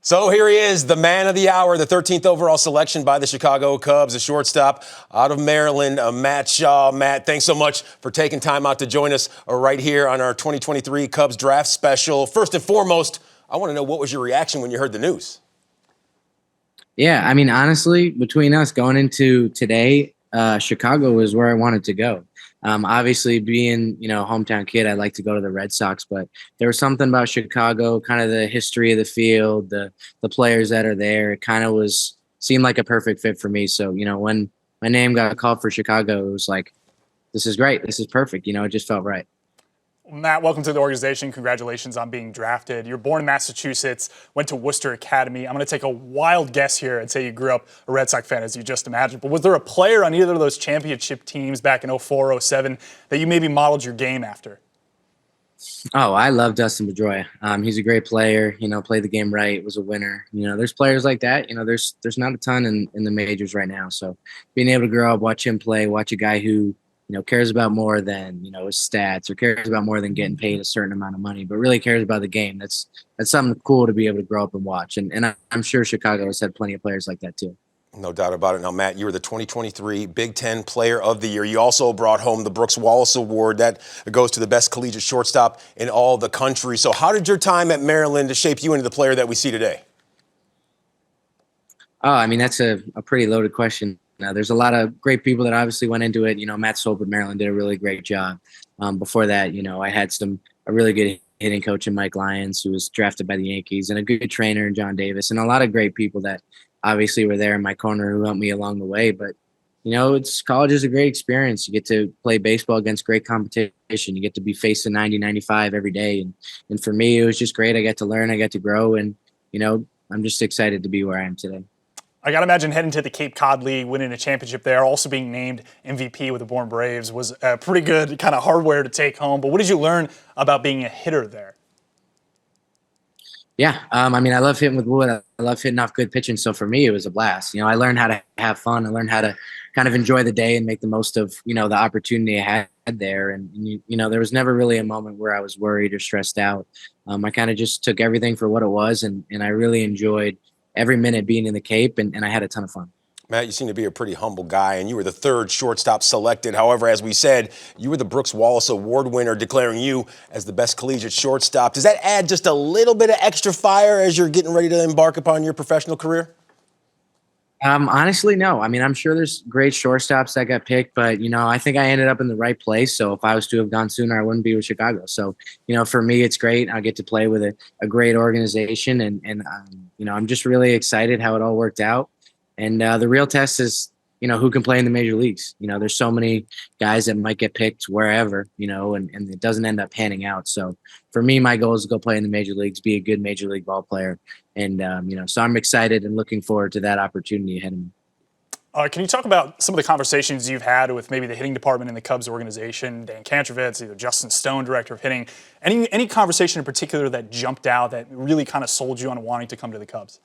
So here he is, the man of the hour, the 13th overall selection by the Chicago Cubs, a shortstop out of Maryland, Matt Shaw. Matt, thanks so much for taking time out to join us right here on our 2023 Cubs draft special. First and foremost, I want to know, what was your reaction when you heard the news? Yeah, I mean, honestly, between us going into today, Chicago was where I wanted to go. Obviously, being hometown kid, I'd like to go to the Red Sox, but there was something about Chicago, kind of the history of the field, the players that are there. It kind of seemed like a perfect fit for me. So when my name got called for Chicago, it was like, this is great, this is perfect. It just felt right. Matt, welcome to the organization. Congratulations on being drafted. You're born in Massachusetts, went to Worcester Academy. I'm going to take a wild guess here and say you grew up a Red Sox fan, as you just imagined. But was there a player on either of those championship teams back in 04, 07 that you maybe modeled your game after? Oh, I love Dustin Pedroia. He's a great player, played the game right, was a winner. There's players like that. There's not a ton in the majors right now. So being able to grow up, watch him play, watch a guy who cares about more than, his stats, or cares about more than getting paid a certain amount of money, but really cares about the game. That's something cool to be able to grow up and watch. And I'm sure Chicago has had plenty of players like that too. No doubt about it. Now, Matt, you were the 2023 Big Ten Player of the Year. You also brought home the Wallace Award. That goes to the best collegiate shortstop in all the country. So how did your time at Maryland shape you into the player that we see today? Oh, I mean, that's a pretty loaded question. There's a lot of great people that obviously went into it. Matt Soap at Maryland did a really great job. Before that, I had a really good hitting coach in Mike Lyons, who was drafted by the Yankees, and a good trainer in John Davis, and a lot of great people that obviously were there in my corner who helped me along the way. But, college is a great experience. You get to play baseball against great competition. You get to be facing 90, 95 every day. And for me, it was just great. I got to learn, I got to grow, and, I'm just excited to be where I am today. I got to imagine heading to the Cod League, winning a championship there, also being named MVP with the Bourne Braves was a pretty good kind of hardware to take home. But what did you learn about being a hitter there? Yeah, I mean, I love hitting with wood. I love hitting off good pitching. So for me, it was a blast. I learned how to have fun. I learned how to kind of enjoy the day and make the most of, the opportunity I had there. And there was never really a moment where I was worried or stressed out. I kind of just took everything for what it was, and I really enjoyed every minute being in the Cape, and I had a ton of fun. Matt, you seem to be a pretty humble guy, and you were the third shortstop selected. However, as we said, you were the Wallace Award winner, declaring you as the best collegiate shortstop. Does that add just a little bit of extra fire as you're getting ready to embark upon your professional career? Honestly, no. I mean, I'm sure there's great shortstops that got picked, but, I think I ended up in the right place. So if I was to have gone sooner, I wouldn't be with Chicago. So, for me, it's great. I get to play with a great organization, and I'm just really excited how it all worked out. And the real test is, who can play in the major leagues. There's so many guys that might get picked wherever, and it doesn't end up panning out. So for me, my goal is to go play in the major leagues, be a good major league ball player. And, so I'm excited and looking forward to that opportunity ahead of me. Can you talk about some of the conversations you've had with maybe the hitting department in the Cubs organization, Dan Kantrovitz, either Justin Stone, director of hitting, any conversation in particular that jumped out that really kind of sold you on wanting to come to the Cubs?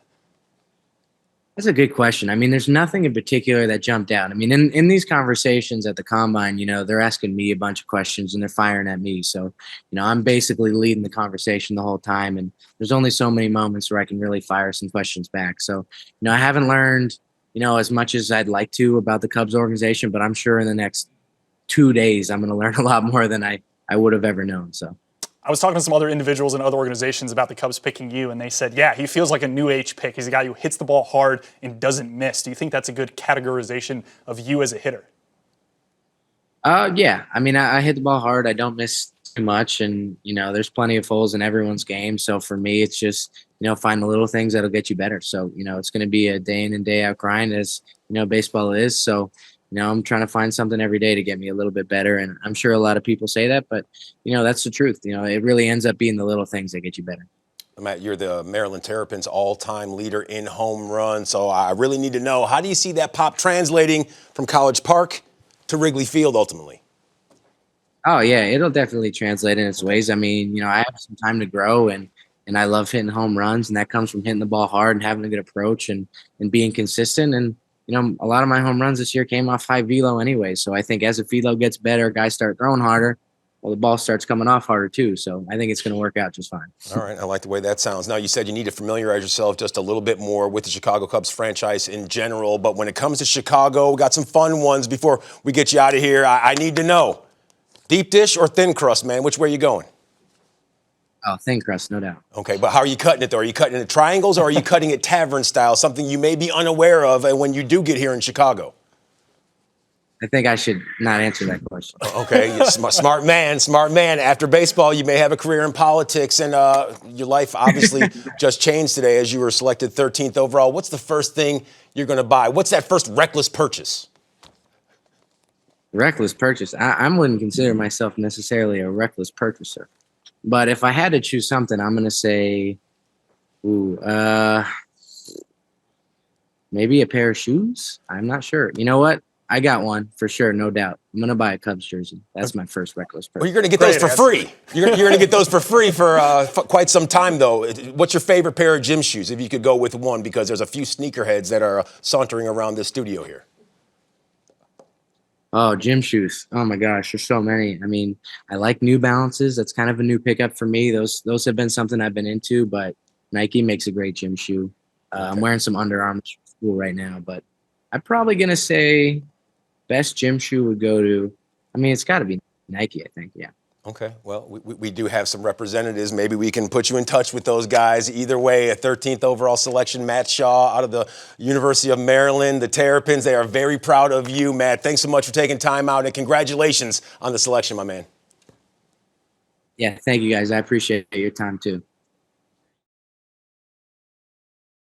That's a good question. I mean, there's nothing in particular that jumped out. I mean, in these conversations at the Combine, they're asking me a bunch of questions and they're firing at me. So, I'm basically leading the conversation the whole time. And there's only so many moments where I can really fire some questions back. So, I haven't learned, as much as I'd like to about the Cubs organization, but I'm sure in the next 2 days, I'm going to learn a lot more than I would have ever known. So. I was talking to some other individuals and other organizations about the Cubs picking you, and they said, yeah, he feels like a new age pick. He's a guy who hits the ball hard and doesn't miss. Do you think that's a good categorization of you as a hitter? Yeah. I mean, I hit the ball hard. I don't miss too much, and, there's plenty of holes in everyone's game. So for me, it's just, find the little things that'll get you better. So, it's going to be a day in and day out grind, as, baseball is. So, I'm trying to find something every day to get me a little bit better. And I'm sure a lot of people say that, but, that's the truth. It really ends up being the little things that get you better. Matt, you're the Maryland Terrapins all-time leader in home runs. So I really need to know, how do you see that pop translating from College Park to Wrigley Field ultimately? Oh, yeah, it'll definitely translate in its ways. I mean, I have some time to grow, and I love hitting home runs, and that comes from hitting the ball hard and having a good approach and being consistent. And a lot of my home runs this year came off high velo anyway. So I think as the velo gets better, guys start throwing harder, well, the ball starts coming off harder too. So I think it's going to work out just fine. All right, I like the way that sounds. Now, you said you need to familiarize yourself just a little bit more with the Chicago Cubs franchise in general, but when it comes to Chicago, we got some fun ones before we get you out of here. I need to know, deep dish or thin crust, man? Which way are you going? Oh, thin crust, no doubt. Okay, but how are you cutting it, though? Are you cutting it in triangles or are you cutting it tavern style, something you may be unaware of when you do get here in Chicago? I think I should not answer that question. Okay, smart man. After baseball, you may have a career in politics, and your life obviously just changed today as you were selected 13th overall. What's the first thing you're going to buy? What's that first reckless purchase? Reckless purchase. I wouldn't consider myself necessarily a reckless purchaser. But if I had to choose something, I'm going to say, maybe a pair of shoes. I'm not sure. You know what? I got one for sure, no doubt. I'm going to buy a Cubs jersey. That's my first reckless purchase. Well, you're going to get those for free. You're going to get those for free for quite some time, though. What's your favorite pair of gym shoes, if you could go with one, because there's a few sneakerheads that are sauntering around this studio here? Oh, gym shoes. Oh, my gosh, there's so many. I mean, I like New Balances. That's kind of a new pickup for me. Those have been something I've been into, but Nike makes a great gym shoe. I'm wearing some Under Armour for school right now, but I'm probably going to say best gym shoe would go to, I mean, it's got to be Nike, I think, yeah. Okay, well, we do have some representatives. Maybe we can put you in touch with those guys. Either way, a 13th overall selection, Matt Shaw out of the University of Maryland, the Terrapins. They are very proud of you, Matt. Thanks so much for taking time out, and congratulations on the selection, my man. Yeah, thank you, guys. I appreciate your time, too.